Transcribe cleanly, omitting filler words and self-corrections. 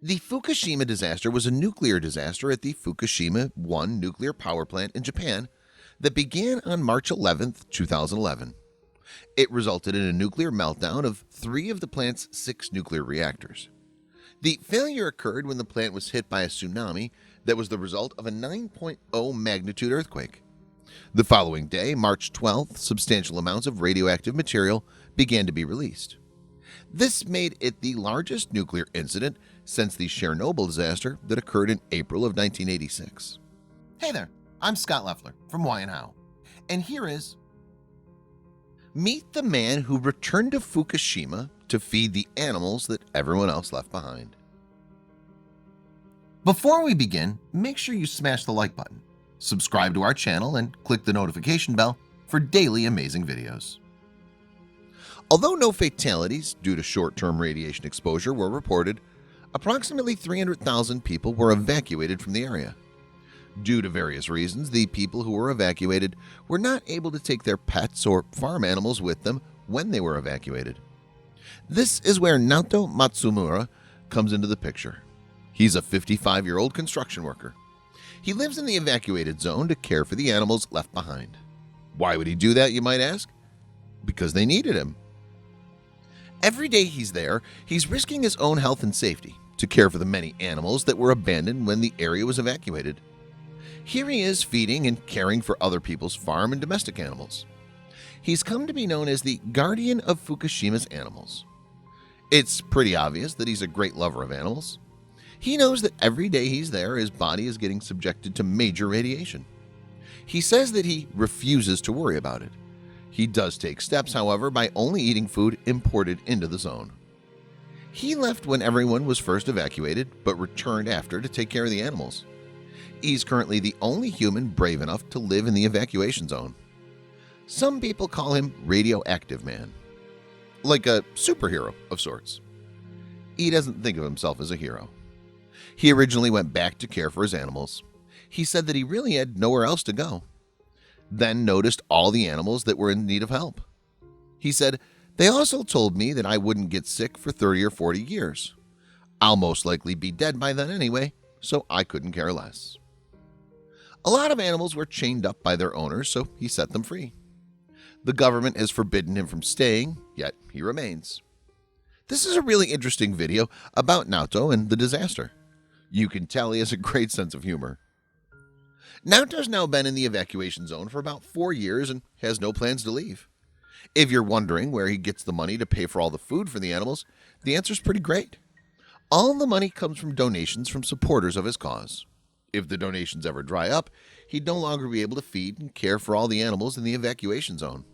The Fukushima disaster was a nuclear disaster at the Fukushima 1 nuclear power plant in Japan that began on March 11, 2011. It resulted in a nuclear meltdown of 3 of the plant's 6 nuclear reactors. The failure occurred when the plant was hit by a tsunami that was the result of a 9.0 magnitude earthquake. The following day, March 12th, substantial amounts of radioactive material began to be released. This made it the largest nuclear incident since the Chernobyl disaster that occurred in April of 1986. Hey there, I'm Scott Leffler from Why and How, and here is Meet the man who returned to Fukushima to feed the animals that everyone else left behind. Before we begin, make sure you smash the like button, subscribe to our channel, and click the notification bell for daily amazing videos. Although no fatalities due to short-term radiation exposure were reported, approximately 300,000 people were evacuated from the area. Due to various reasons, the people who were evacuated were not able to take their pets or farm animals with them when they were evacuated. This is where Naoto Matsumura comes into the picture. He's a 55-year-old construction worker. He lives in the evacuated zone to care for the animals left behind. Why would he do that, you might ask? Because they needed him. Every day he's there, he's risking his own health and safety to care for the many animals that were abandoned when the area was evacuated. Here he is feeding and caring for other people's farm and domestic animals. He's come to be known as the guardian of Fukushima's animals. It's pretty obvious that he's a great lover of animals. He knows that every day he's there, his body is getting subjected to major radiation. He says that he refuses to worry about it. He does take steps, however, by only eating food imported into the zone. He left when everyone was first evacuated, but returned after to take care of the animals. He's currently the only human brave enough to live in the evacuation zone. Some people call him Radioactive Man, like a superhero of sorts. He doesn't think of himself as a hero. He originally went back to care for his animals. He said that he really had nowhere else to go. Then noticed all the animals that were in need of help. He said, "They also told me that I wouldn't get sick for 30 or 40 years. I'll most likely be dead by then anyway, so I couldn't care less." A lot of animals were chained up by their owners, so he set them free. The government has forbidden him from staying, yet he remains. This is a really interesting video about Naoto and the disaster. You can tell he has a great sense of humor. Naoto's now been in the evacuation zone for about 4 years and has no plans to leave. If you're wondering where he gets the money to pay for all the food for the animals, the answer's pretty great. All the money comes from donations from supporters of his cause. If the donations ever dry up, he'd no longer be able to feed and care for all the animals in the evacuation zone.